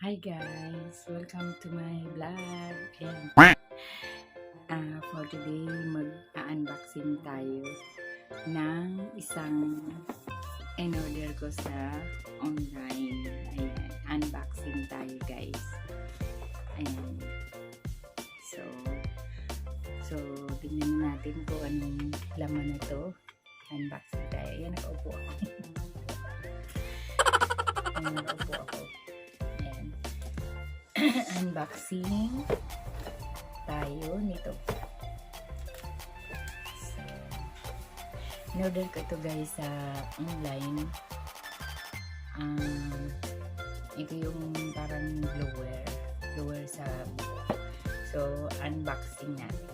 Hi guys! Welcome to my vlog. For today, mag-unboxing tayo ng isang in-order ko sa online. Ayan, unboxing tayo guys. Ayan. So tingnan natin kung anong laman na to. Unboxing tayo. Ayan, nakaupo ako. Ayan, nakaupo ako. Unboxing tayo nito. So, in-order ko ito guys sa online. Ito yung parang blower sa buko. So, unboxing natin.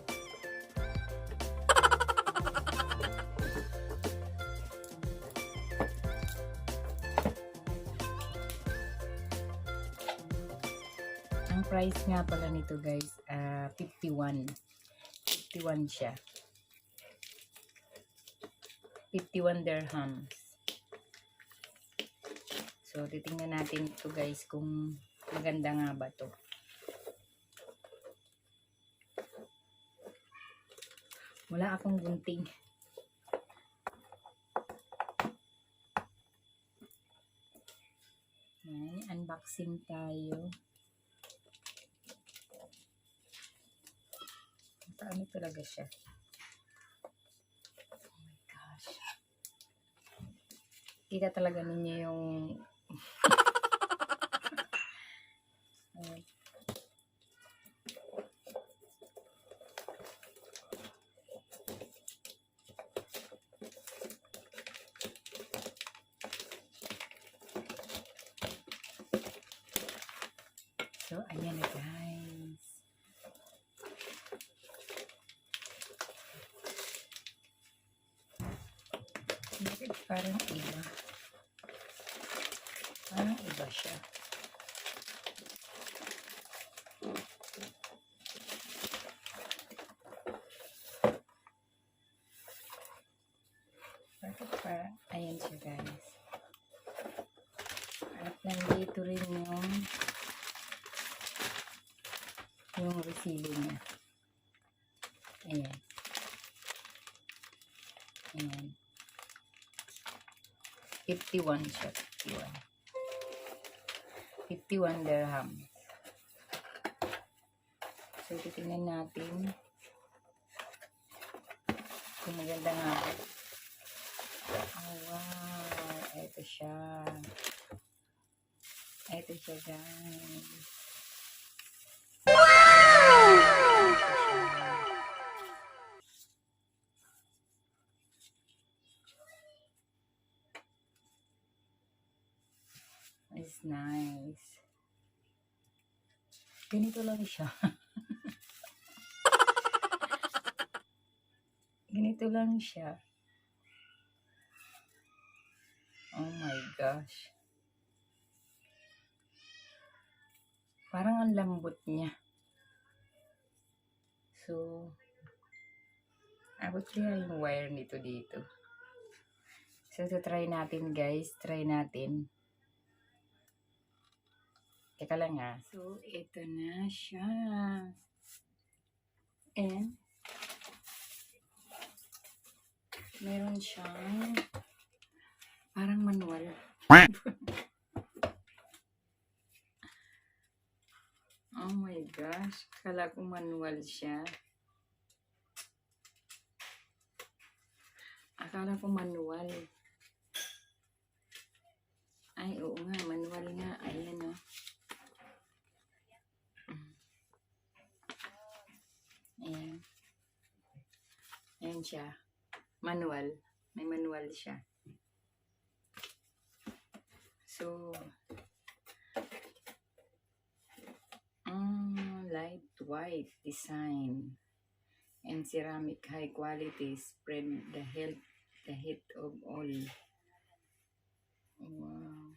Ang price nga pala nito guys, 51 siya. 51 dirhams. So, titingnan natin ito guys kung maganda nga ba to. Wala akong gunting. Yan, unboxing tayo. Ano talaga siya? Oh my gosh. Kita talaga ninyo yung So, ayan na guys. Parang iba. Parang iba siya. Bakit parang ayan siya guys. At nandito rin yung resibo niya. Ayan. Ayan. 51 siya. 51 dirham. So, titingnan natin kung maganda nga. Oh, wow. Ito siya. Ito siya, guys. Wow! It's nice. Ganito lang siya. Ganito lang siya. Oh my gosh. Parang ang lambot niya. So, abot kaya yung wire nito dito. So, try natin guys. Try natin. Teka lang ha. So, ito na siya. And, meron siyang parang manual. Oh my gosh. Kala ko manual siya. Akala ko manual. Ay, oo nga. Manual nga. Ayan o. Ayan. Ayan siya. Manual. May manual siya. So, light white design and ceramic high quality spread the heat of all. Wow.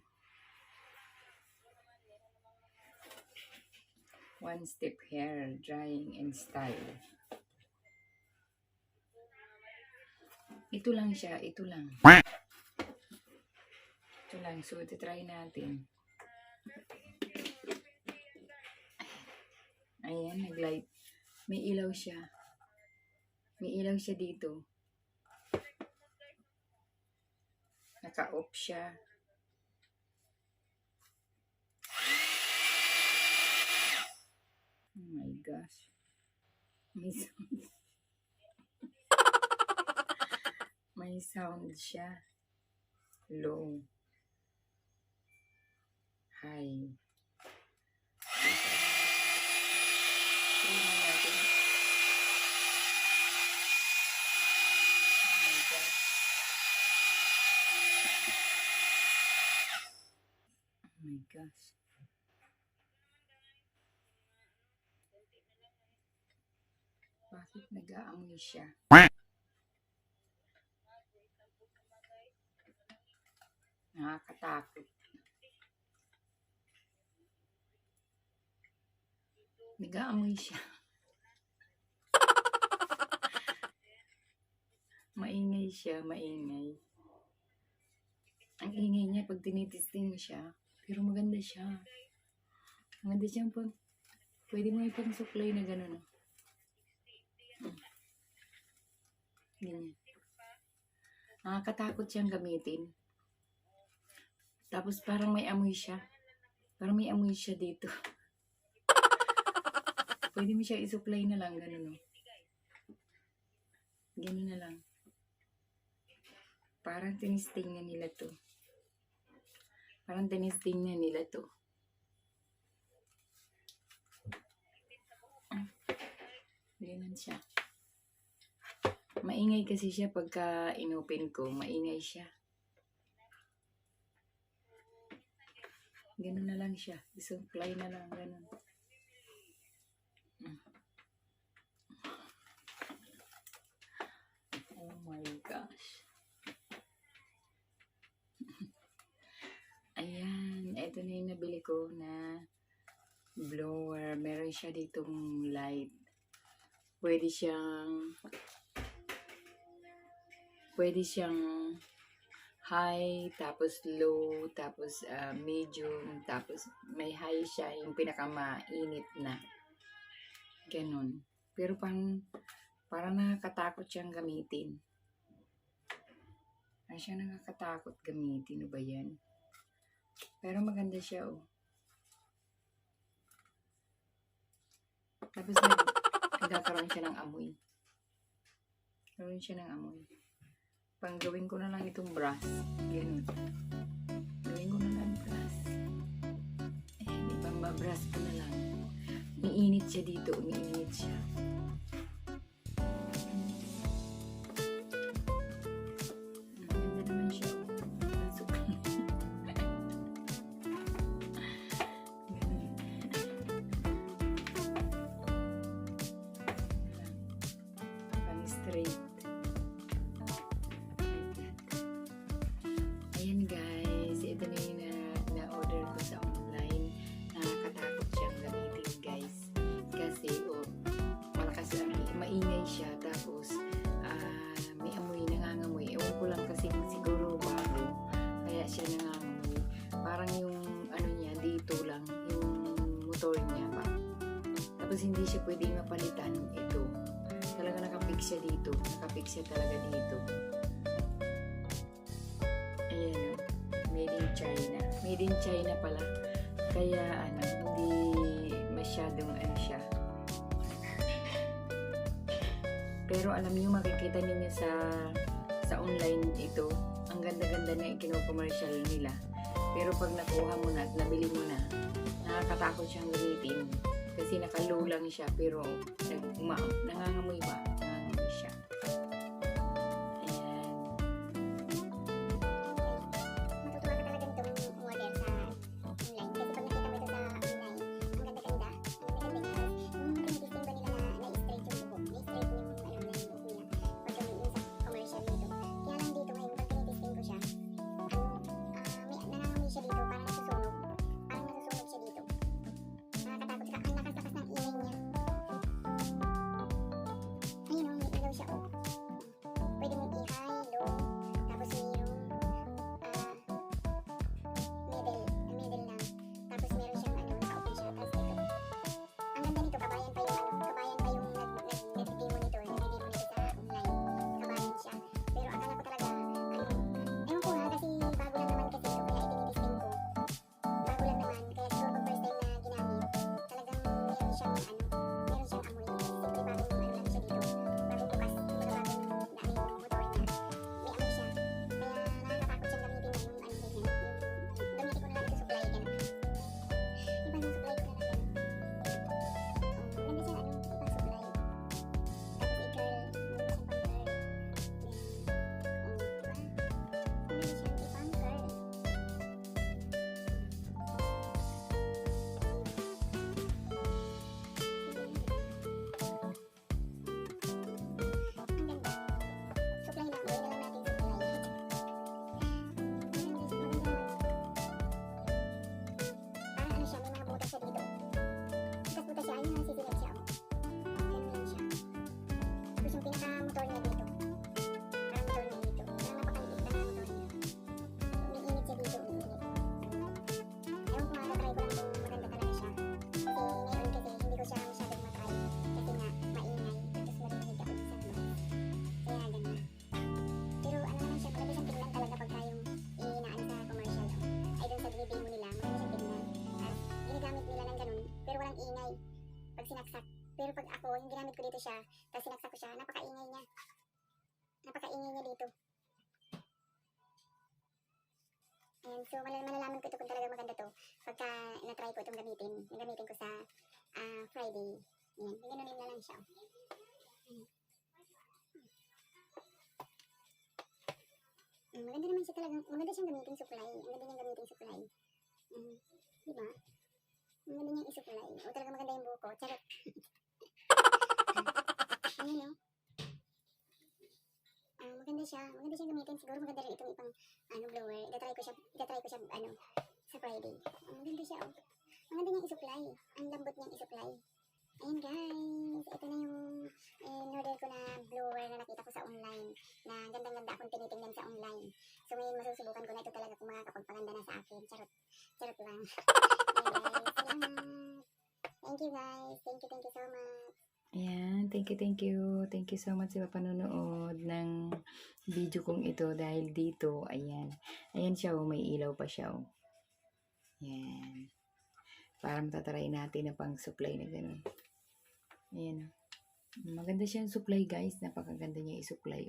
One step hair drying and style. Ito lang siya, ito lang. Ito lang, so ito try natin. Ayan, nag-light. May ilaw siya. May ilaw siya dito. Naka-off siya. Oh my gosh. May sound. May sound siya. Low. High. Tingnan natin. Oh my gosh. Oh my gosh. Bakit nag-aamoy siya? Nakakatakot. Nag-aamoy siya. Maingay siya, maingay. Ang ingay niya pag tinitesting mo siya. Pero maganda siya. Maganda siyang pwede mo ipang suklay na gano'n. Ganyan. Nakakatakot siyang gamitin. Tapos parang may amoy siya. Parang may amoy siya dito. Pwede mo siya isuklay na lang, gano'n. Gano'n na lang. Parang tinisting na nila to. Parang tinisting na nila to. Ganun siya. Maingay kasi siya pagka inopen ko. Maingay siya. Ganun na lang siya. Isuklay na lang, ganun. Oh my gosh. Ayan. Ito na yung nabili ko na blower. Meron siya ditong light. Pwede siyang high, tapos low, tapos medium, tapos may high siya, yung pinakamainit na. Ganon. Pero parang nakakatakot siyang gamitin. Ay, siya nakakatakot gamitin. Ano ba yan? Pero maganda siya, oh. Tapos nagkakaroon siya ng amoy. Karoon siya ng amoy. Gawin ko na lang itong brush. Ganun. Gawin ko na lang brush. Ayan, ibang brush ko na lang. Umiinit siya dito. Umiinit siya. Maganda naman siya. Pang straight. Guys, ito na yung na-order ko sa online. Nakakatakot siyang gamitin, guys. Kasi, malakas maingay siya. Tapos, may amoy, nangangamoy. Ewan ko lang kasi siguro bago. Kaya siya nangangamoy. Parang yung, niya, dito lang. Yung motor niya pa. Tapos, hindi siya pwedeng mapalitan. Ito. Talaga nakapik siya dito. Nakapik siya talaga dito. Ayan, made in China. Made in China pala. Kaya hindi masyadong siya. Pero alam niyo, makikita niyo sa online ito. Ang ganda-ganda na kino-commercial nila. Pero pag nakuha mo na at nabili mo na, nakakatakot siyang gamitin. Kasi naka-low lang siya, pero nangangamoy ba? Nangangamoy siya. maingay pag sinaksak. Pero pag ako, yung ginamit ko dito siya, tapos sinaksak ko siya, napakaingay niya. Napakaingay niya dito. Ayan, so malalaman ko ito kung talaga maganda to pagka na-try ko itong gamitin. Gamitin ko sa Friday. Ayan, ganunin na lang siya. Maganda naman siya talagang, maganda siyang gamitin suklay. Ang ganda niyang gamitin suklay. Diba? Ang ganda niyang isuklay. O talaga maganda yung buko. Charot. Ayan o. Maganda siya. Maganda siyang gamitin. Siguro maganda rin itong ipang blower. Itatry ko siya sa Friday. Maganda siya o. Maganda niyang isuklay. Ang lambot niyang isuklay. Ayan guys. Ito na yung in-order ko na blower na nakita ko sa online. Na gandang-ganda akong tinitingnan sa online. So ngayon masusubukan ko na ito talaga kung makakapagpaganda na sa akin. Charot. Charot lang. Ayan guys. Salamat. Thank you guys. Thank you so much. Ayan, thank you. Thank you so much sa panonood ng video kong ito dahil dito, ayan. Ayan siya, may ilaw pa siya. Ayan. Para matatry natin na pang supply na gano'n. Ayan. Maganda siyang supply guys. Napakaganda niya i-supply.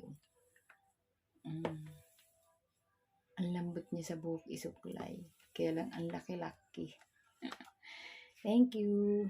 Ang lambot niya sa buhok i-supply. Kaya lang ang laki-laki. Thank you.